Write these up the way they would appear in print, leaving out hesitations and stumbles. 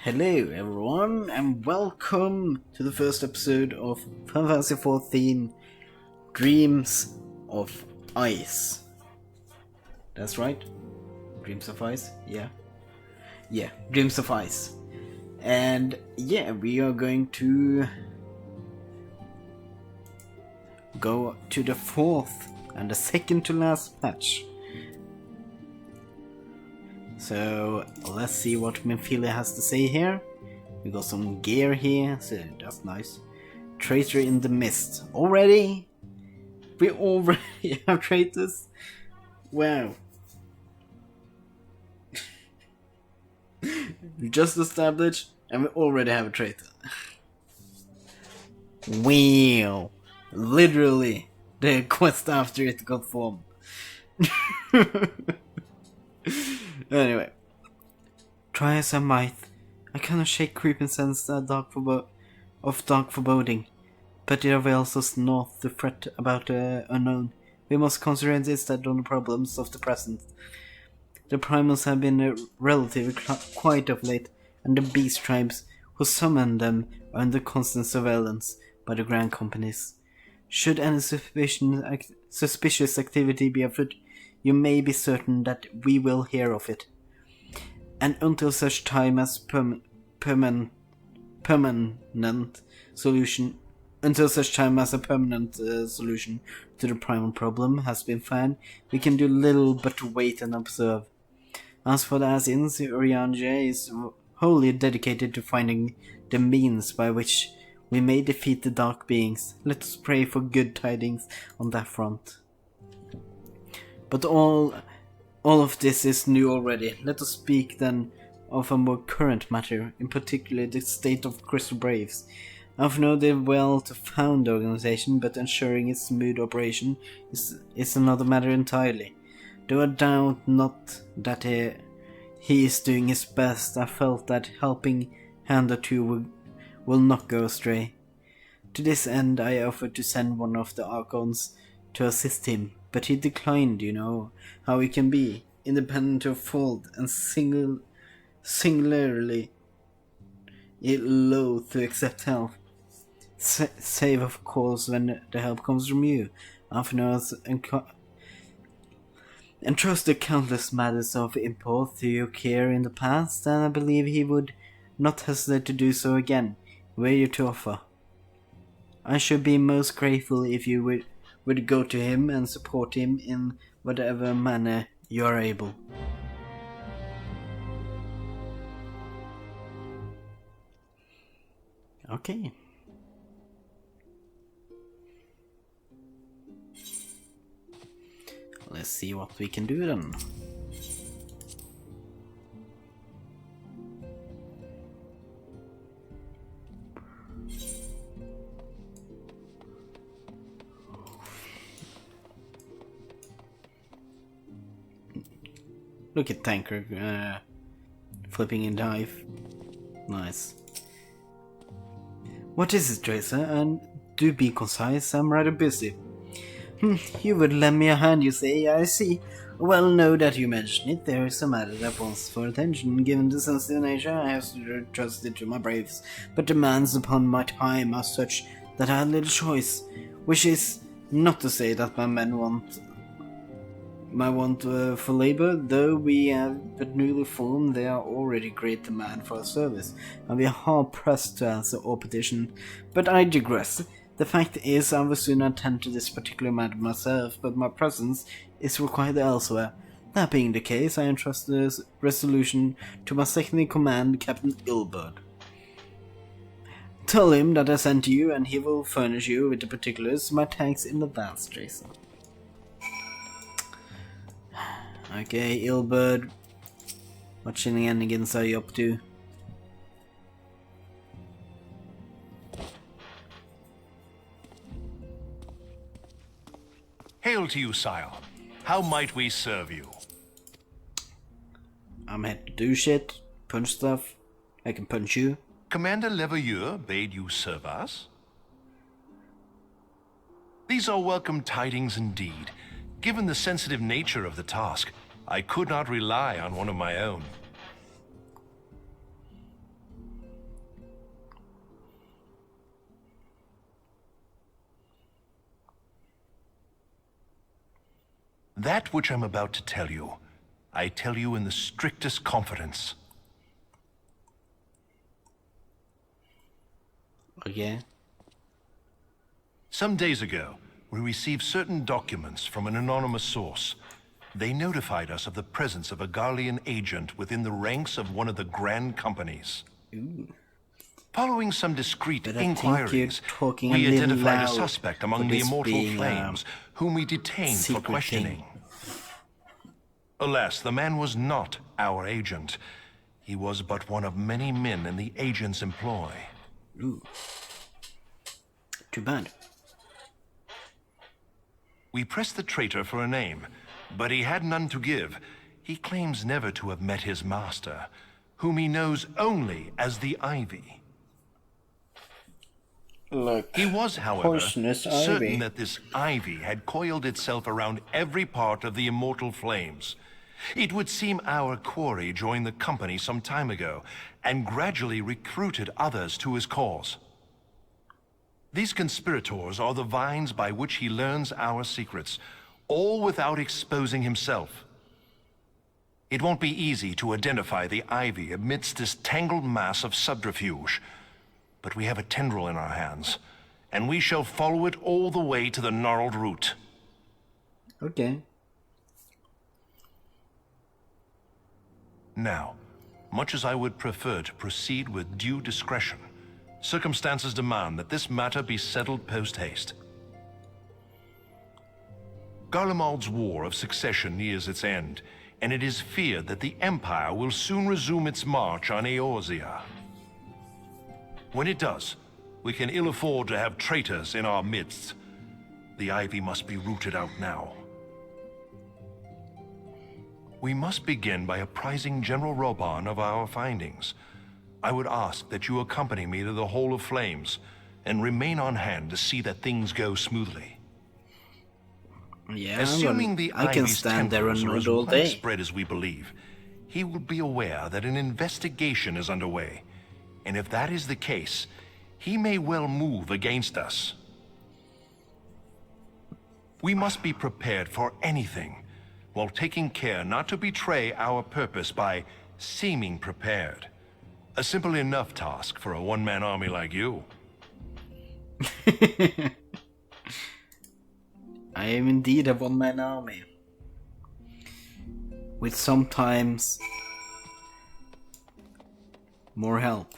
Hello everyone and welcome to the first episode of Final Fantasy XIV Dreams of Ice. That's right? Dreams of Ice? Yeah, Dreams of Ice. And yeah, we are going to go to the fourth and the second to last patch. So let's see what Minfilia has to say here. We got some gear here, so that's nice. Traitor in the Mist. Already? We already have traitors? Wow. We just established and we already have a traitor. Wow. Literally, the quest after it got formed. Anyway, try as I might, I cannot shake creeping sense of dark foreboding, but it avails us not to fret about the unknown. We must concentrate instead on the problems of the present. The primals have been relatively quiet of late, and the beast tribes who summon them are under constant surveillance by the grand companies. Should any suspicious activity be afoot, you may be certain that we will hear of it. And until such time as permanent solution to the primal problem has been found, we can do little but wait and observe. As for the Asins, Urianger is wholly dedicated to finding the means by which we may defeat the dark beings. Let us pray for good tidings on that front. But all of this is new already. Let us speak then of a more current matter, in particular the state of Crystal Braves. I've known they well to found the organization, but ensuring its smooth operation is another matter entirely. Though I doubt not that he is doing his best, I felt that helping hand or two will not go astray. To this end I offered to send one of the Archons to assist him, but he declined. You know how he can be, independent of fault and singularly loath to accept help, save of course when the help comes from you. I've entrusted countless matters of import to your care in the past, and I believe he would not hesitate to do so again, were you to offer. I should be most grateful if you would go to him and support him in whatever manner you are able. Okay. Let's see what we can do then. Look at Tanker flipping in dive. Nice. What is it, Tracer? And do be concise, I'm rather busy. You would lend me a hand, you say, I see. Well, now that you mention it, there is a matter that wants for attention. Given the sensitive nature, I have to trust it to my braves, but demands upon my time are such that I had little choice, which is not to say that my men want for labor. Though we have but newly formed, they are already great demand for our service, and we are hard pressed to answer all petition. But I digress. The fact is, I will soon attend to this particular matter myself, but my presence is required elsewhere. That being the case, I entrust the resolution to my second-in-command, Captain Ilbert. Tell him that I sent to you, and he will furnish you with the particulars. My thanks in advance, Jason. Okay, Ilbert, what shenanigans are you up to? Hail to you, sire. How might we serve you? I'm here to do shit, punch stuff. I can punch you. Commander Leveilleur bade you serve us? These are welcome tidings indeed. Given the sensitive nature of the task, I could not rely on one of my own. That which I'm about to tell you, I tell you in the strictest confidence. Okay. Some days ago, we received certain documents from an anonymous source. They notified us of the presence of a Garlean agent within the ranks of one of the grand companies. Ooh. Following some discreet But I think you're inquiries, talking a we little identified a loud suspect for among the this Immortal being, Flames, whom we detained for secret questioning. Alas, the man was not our agent. He was but one of many men in the agent's employ. Ooh. Too bad. We pressed the traitor for a name, but he had none to give. He claims never to have met his master, whom he knows only as the Ivy. Look, He was, however, poisonous certain ivy. that this ivy had coiled itself around every part of the Immortal Flames. It would seem our quarry joined the company some time ago, and gradually recruited others to his cause. These conspirators are the vines by which he learns our secrets, all without exposing himself. It won't be easy to identify the ivy amidst this tangled mass of subterfuge. But we have a tendril in our hands, and we shall follow it all the way to the gnarled root. Okay. Now, much as I would prefer to proceed with due discretion, circumstances demand that this matter be settled post-haste. Garlemald's War of Succession nears its end, and it is feared that the Empire will soon resume its march on Eorzea. When it does, we can ill afford to have traitors in our midst. The ivy must be rooted out now. We must begin by apprising General Roban of our findings. I would ask that you accompany me to the Hall of Flames, and remain on hand to see that things go smoothly. Yeah, Assuming the I can Ivy's stand there tempers and are nod as all day. widespread as we believe, he will be aware that an investigation is underway. And if that is the case, he may well move against us. We must be prepared for anything, while taking care not to betray our purpose by seeming prepared. A simple enough task for a one-man army like you. I am indeed a one-man army. With sometimes more help.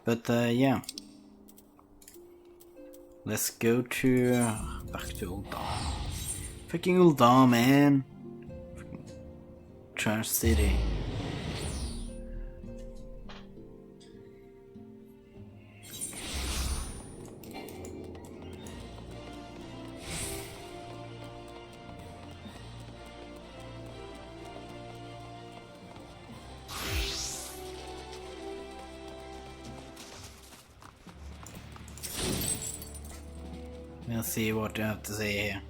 But yeah. Let's go to back to Ul'dah. Fucking Ul'dah, man. Fucking trash city. Let's see what I have to say here.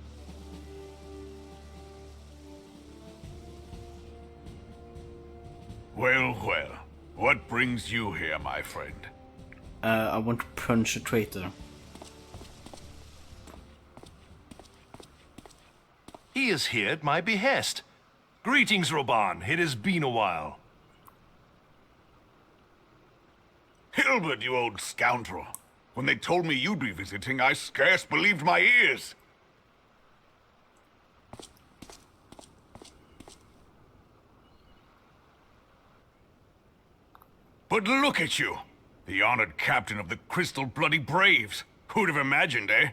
Well, well. What brings you here, my friend? I want to punch a traitor. He is here at my behest. Greetings, Roban. It has been a while. Hilbert, you old scoundrel. When they told me you'd be visiting, I scarce believed my ears. But look at you! The honored captain of the Crystal Bloody Braves. Who'd have imagined, eh?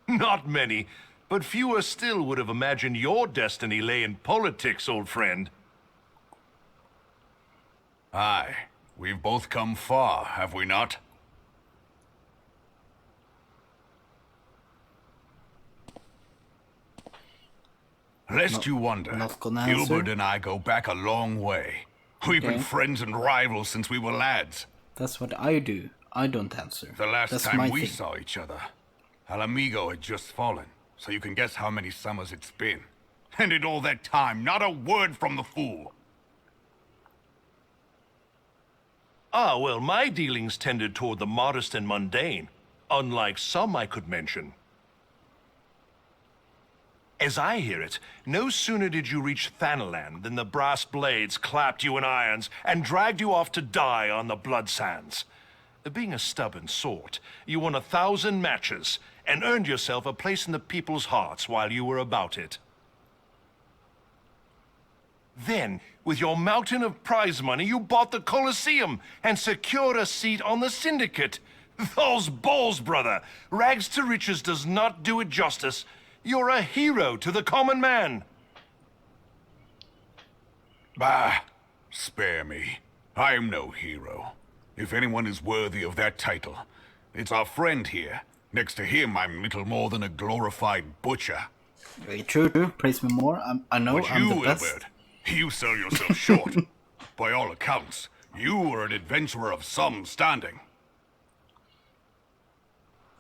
Not many, but fewer still would have imagined your destiny lay in politics, old friend. Aye. We've both come far, have we not? Lest you wonder, not gonna answer. Gilbert and I go back a long way. We've been Okay. friends and rivals since we were lads. That's what I do. I don't answer. The last That's time my we thing. saw each other, Alamigo had just fallen, so you can guess how many summers it's been. And in all that time, not a word from the fool. Ah, well, my dealings tended toward the modest and mundane, unlike some I could mention. As I hear it, no sooner did you reach Thanalan than the brass blades clapped you in irons and dragged you off to die on the blood sands. Being a stubborn sort, you won 1,000 matches and earned yourself a place in the people's hearts while you were about it. Then, with your mountain of prize money, you bought the Colosseum and secured a seat on the Syndicate. Those balls, brother! Rags to riches does not do it justice. You're a hero to the common man. Bah, spare me. I am no hero. If anyone is worthy of that title, it's our friend here. Next to him, I'm little more than a glorified butcher. Very true. Praise me more. I know But I'm you, the best. Wilbert, you sell yourself short. By all accounts, you were an adventurer of some standing.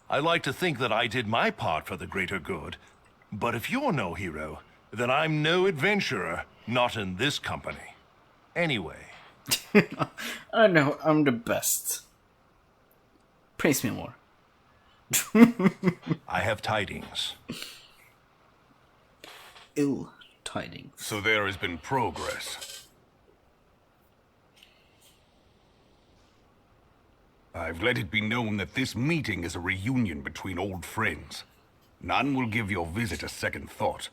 I like to think that I did my part for the greater good. But if you're no hero, then I'm no adventurer, not in this company. Anyway. I know I'm the best. Praise me more. I have tidings. Ill tidings. So there has been progress. I've let it be known that this meeting is a reunion between old friends. None will give your visit a second thought.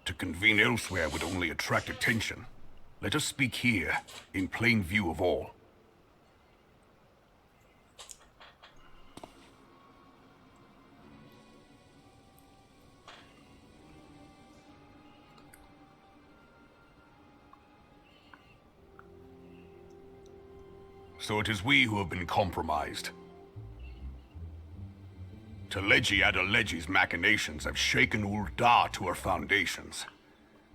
To convene elsewhere would only attract attention. Let us speak here, in plain view of all. So it is we who have been compromised. Teleji Adeleji's machinations have shaken Ul'dah to her foundations.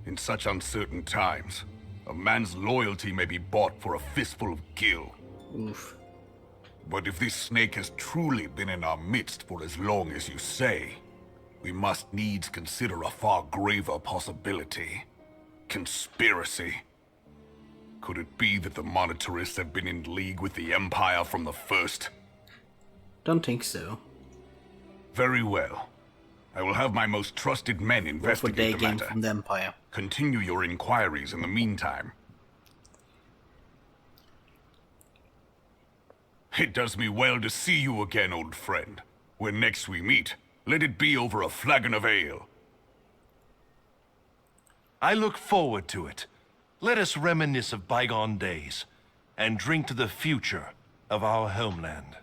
In such uncertain times, a man's loyalty may be bought for a fistful of gil. Oof. But if this snake has truly been in our midst for as long as you say, we must needs consider a far graver possibility. Conspiracy. Could it be that the monetarists have been in league with the Empire from the first? Don't think so. Very well. I will have my most trusted men What they investigate the gained matter. from the Empire. Continue your inquiries in the meantime. It does me well to see you again, old friend. When next we meet, let it be over a flagon of ale. I look forward to it. Let us reminisce of bygone days and drink to the future of our homeland.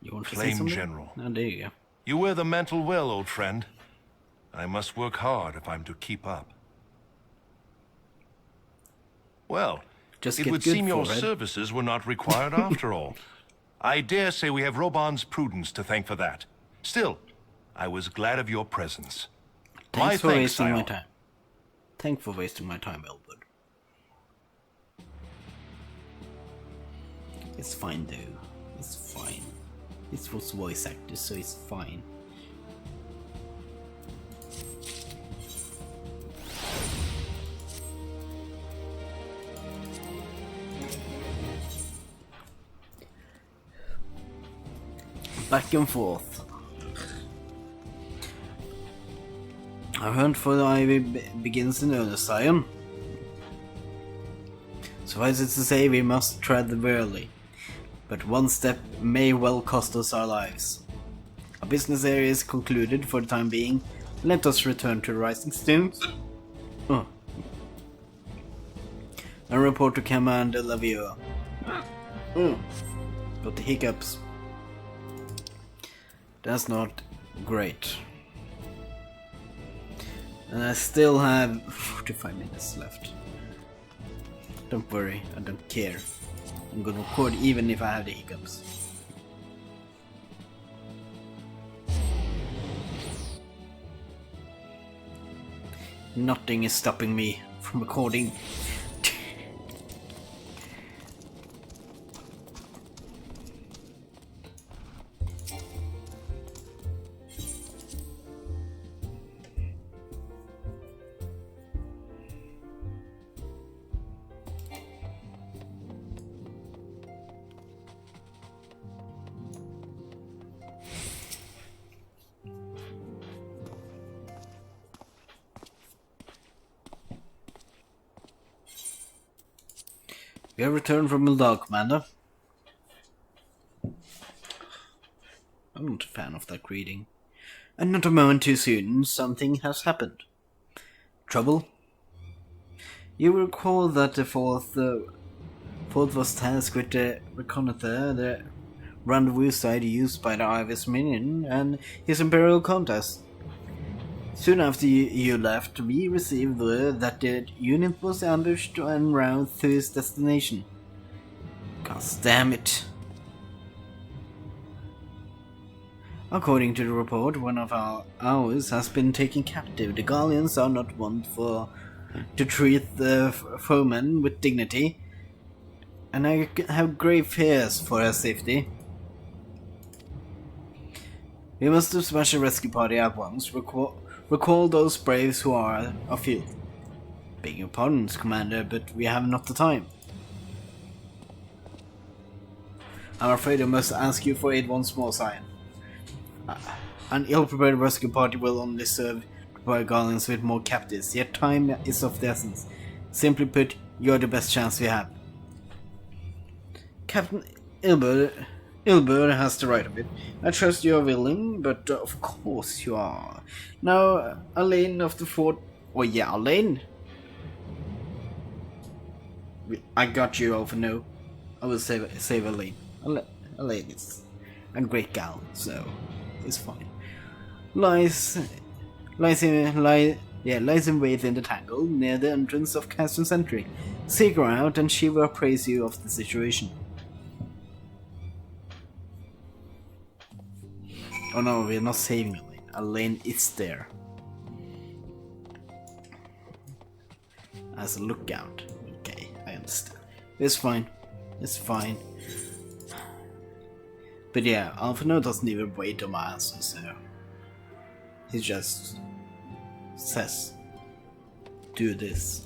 You want to say Flame something? General. Oh, there you go. You wear the mantle well, old friend. I must work hard if I'm to keep up. Well, Just it get would good seem your for it. services were not required after all. I dare say we have Roban's prudence to thank for that. Still, I was glad of your presence. Thanks for wasting my Sire. time. Thanks for wasting my time, Elwood. It's fine, though. It's fine. This was voice actor, so it's fine. Back and forth. Our hunt for the ivy begins in earnest, Scion. Suffice it to say, we must tread warily. But one step may well cost us our lives. Our business area is concluded for the time being. Let us return to the Rising Stones. Oh. And report to Commander Lavio. Got the hiccups. That's not great. And I still have 45 minutes left. Don't worry, I don't care. I'm gonna record even if I have the hiccups. Nothing is stopping me from recording. We have returned from Mildar, Commander. I'm not a fan of that greeting. And not a moment too soon, something has happened. Trouble? You will recall that the fourth was tasked with the reconnoiter the rendezvous site used by the Ivy's minion and his Imperial contest. Soon after you left, we received word that the unit was ambushed en route to its destination. God damn it. According to the report, one of ours has been taken captive. The Gallians are not one to treat the foemen with dignity, and I have grave fears for her safety. We must dispatch a rescue party at once. Recall those braves who are afield. Beg your pardons, Commander, but we have not the time. I'm afraid I must ask you for aid once more, Sire. An ill-prepared rescue party will only serve to provide Gallians with more captives, yet time is of the essence. Simply put, you're the best chance we have. Captain Ilbert has the right of it. I trust you are willing, but of course you are. Now, Elaine of the fort... Oh yeah, Elaine? I got you over no. I will save Elaine. Elaine is a great gal, so it's fine. Lies in wait in the tangle near the entrance of Castle Sentry. Seek her out and she will appraise you of the situation. Oh no, we're not saving Elaine. Elaine is there. As a lookout. Okay, I understand. It's fine. It's fine. But yeah, Alphino doesn't even wait on my answer, so... He just... says... Do this.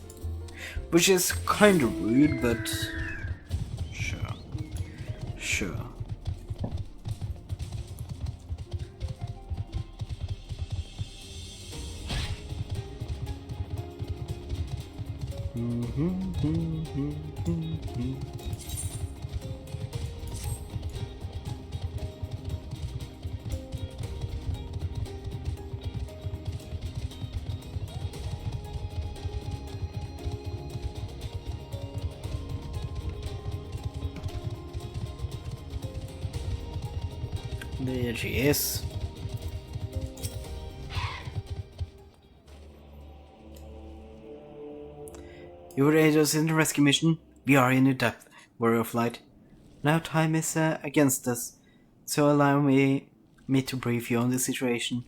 Which is kind of rude, but... Sure. Sure. There she is. You would aid us in the rescue mission? We are in a depth, warrior of light. Now time is against us, so allow me to brief you on the situation.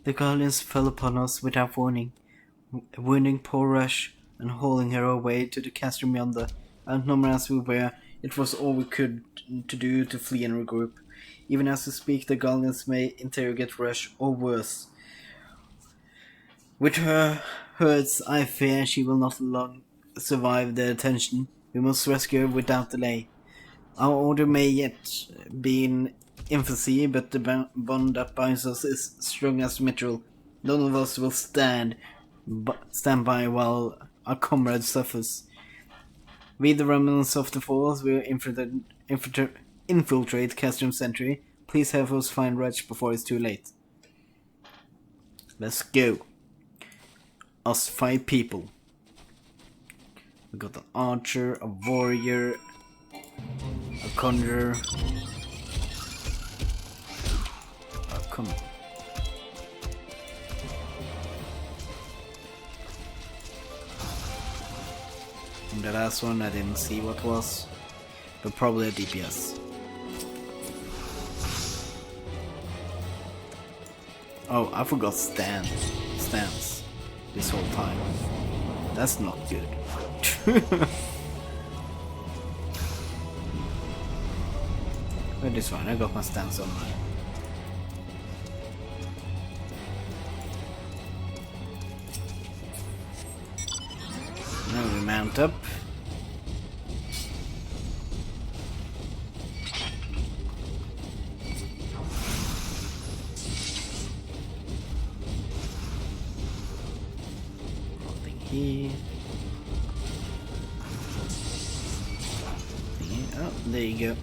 The Guardians fell upon us without warning, wounding poor Rush and hauling her away to the castrum yonder. Outnumbered as we were, it was all we could to do to flee and regroup. Even as we speak, the Guardians may interrogate Rush, or worse. With her hurts, I fear she will not long survive the attention. We must rescue her without delay. Our order may yet be in infancy, but the bond that binds us is strong as metal. None of us will stand by while our comrade suffers. We, the remnants of the force, will infiltrate Castrum Sentry. Please help us find Reg before it's too late. Let's go. Us 5 people. We got an archer, a warrior, a conjurer. Oh, come on. And the last one I didn't see what was, but probably a DPS. Oh, I forgot stance this whole time. That's not good. But this one, I got my stance on mine. Now we mount up. Nothing here. There you go.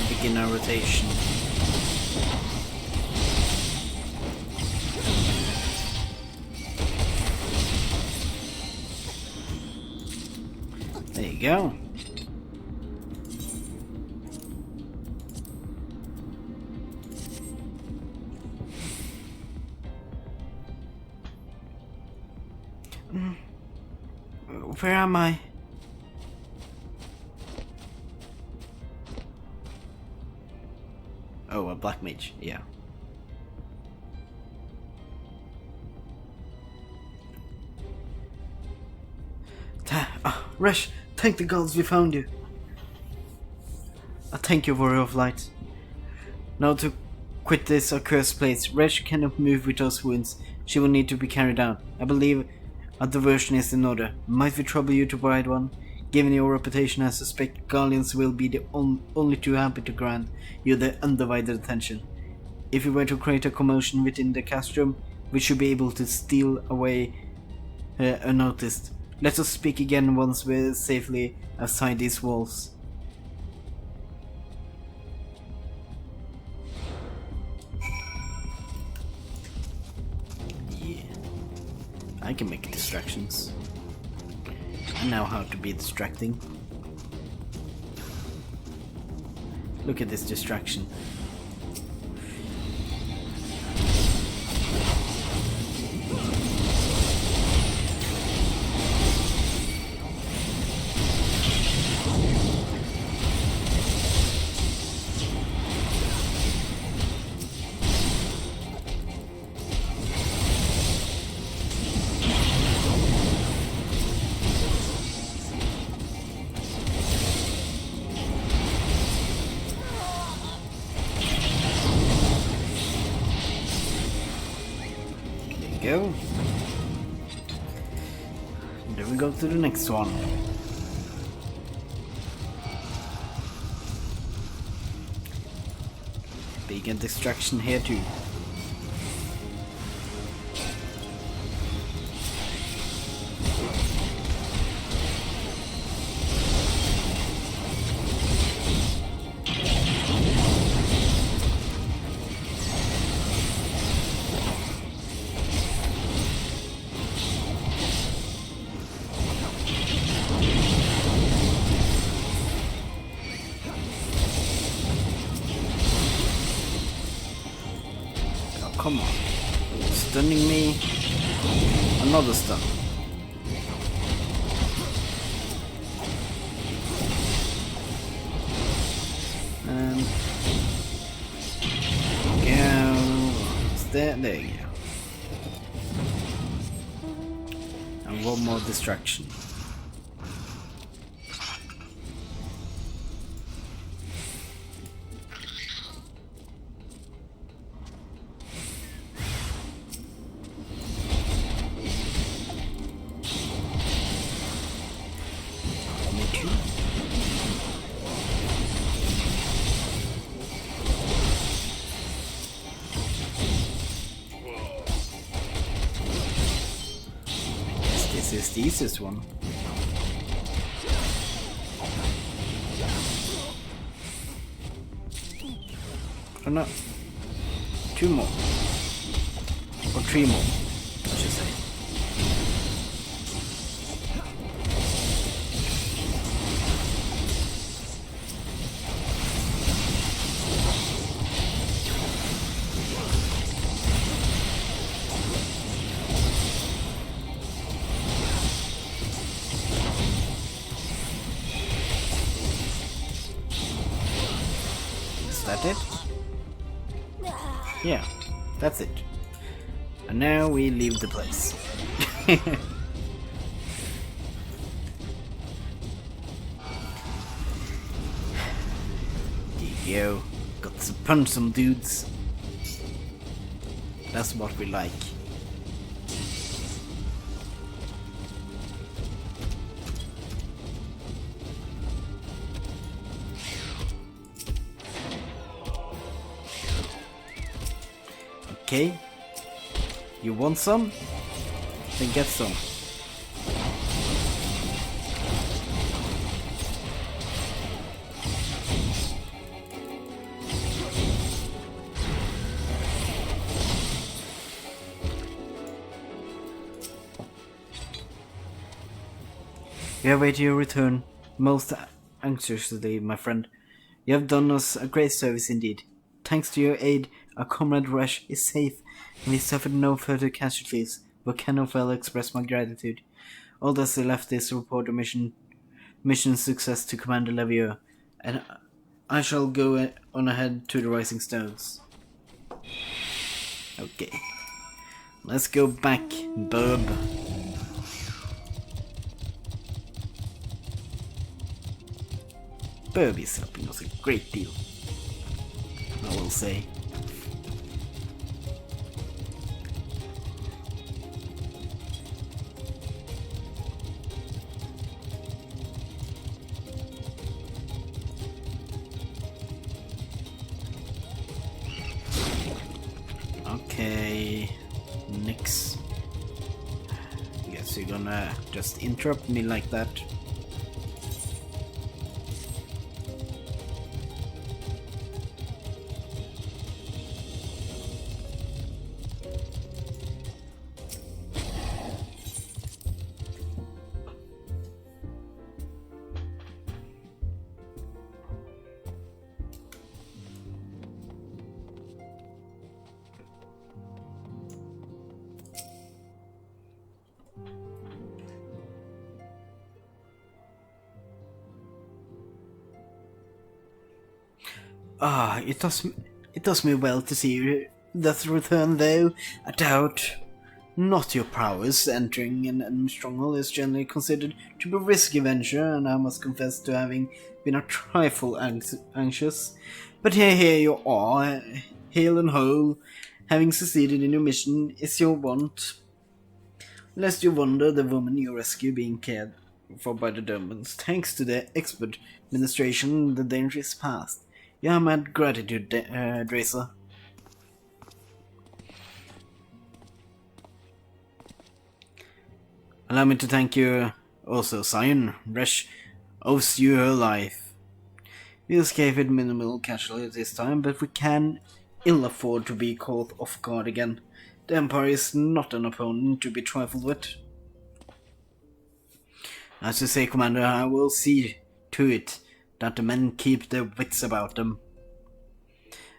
Begin our rotation. There you go. Where am I? Oh, a black mage, yeah. Resh, thank the gods we found you. Thank you, Warrior of Light. Now to quit this accursed place. Resh cannot move with those wounds. She will need to be carried out. I believe a diversion is in order. Might we trouble you to provide one? Given your reputation, I suspect Guardians will be the only too happy to grant you the undivided attention. If you were to create a commotion within the castrum, we should be able to steal away unnoticed. Let us speak again once we're safely outside these walls. Yeah, I can make distractions. I know how to be distracting. Look at this distraction. Go. Then we go to the next one. Big distraction here too. Come on. Stunning me. Another stun. And go. There you go. And one more distraction. This is the easiest one. Or not. 2 more. Or 3 more, I should say. Is that it? Yeah, that's it. And now we leave the place. There you go. Got to punch some dudes. That's what we like. Okay. You want some? Then get some. We await your return most anxiously, my friend. You have done us a great service indeed. Thanks to your aid, our comrade Resh is safe, and we suffered no further casualties, but cannot well express my gratitude. All that's left is to report the mission success to Commander Levieux, and I shall go on ahead to the Rising Stones. Okay. Let's go back, bub. Bub is helping us a great deal, I will say. Okay, nix. Guess you're gonna just interrupt me like that. It does me well to see you thus return, though I doubt not your prowess. Entering an enemy stronghold is generally considered to be a risky venture, and I must confess to having been a trifle anxious. But here you are, hale and whole, having succeeded in your mission is your want. Lest you wonder the woman you rescue being cared for by the Germans. Thanks to the expert administration, the danger is past. You have my gratitude, Drazor. Allow me to thank you also, Scion. Resh owes you her life. We escaped with minimal casualties this time, but we can ill afford to be caught off guard again. The Empire is not an opponent to be trifled with. As you say, Commander, I will see to it that the men keep their wits about them.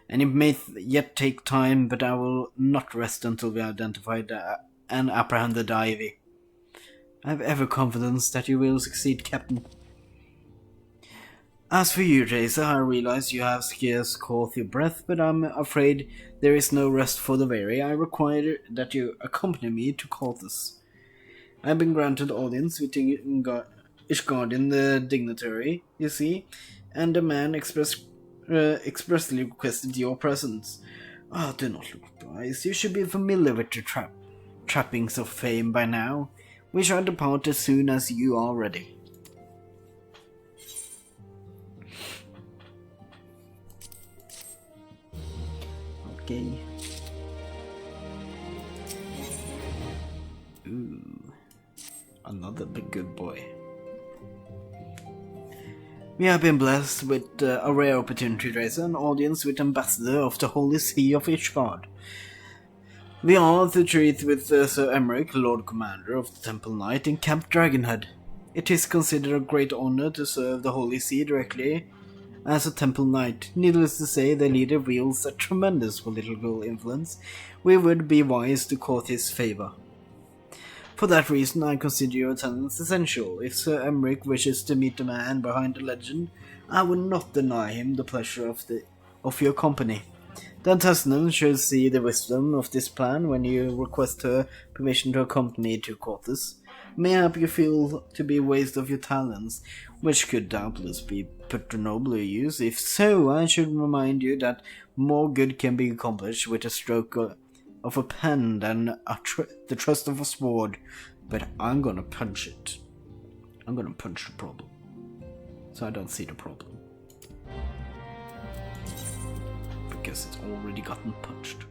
And it may yet take time, but I will not rest until we identify and apprehend the Ivy. I have every confidence that you will succeed, Captain. As for you, Drazor, I realize you have scarce caught your breath, but I'm afraid there is no rest for the weary. I require that you accompany me to Corthus. I have been granted audience with Ishgardin the dignitary, you see, and the man expressly requested your presence. Do not look surprised. You should be familiar with the trappings of fame by now. We shall depart as soon as you are ready. Okay. Ooh. Another big good boy. We have been blessed with a rare opportunity to raise an audience with Ambassador of the Holy See of Ishgard. We are to treat with Sir Emeric, Lord Commander of the Temple Knight in Camp Dragonhead. It is considered a great honor to serve the Holy See directly as a Temple Knight. Needless to say, the leader wields a tremendous political influence. We would be wise to court his favor. For that reason, I consider your attendance essential. If Sir Emeric wishes to meet the man behind the legend, I would not deny him the pleasure of your company. The Tesnan should see the wisdom of this plan when you request her permission to accompany me to Corthus. Mayhap you feel to be a waste of your talents, which could doubtless be put to nobler use. If so, I should remind you that more good can be accomplished with a stroke of a pen than the trust of a sword, but I'm gonna punch it. I'm gonna punch the problem. So I don't see the problem. Because it's already gotten punched.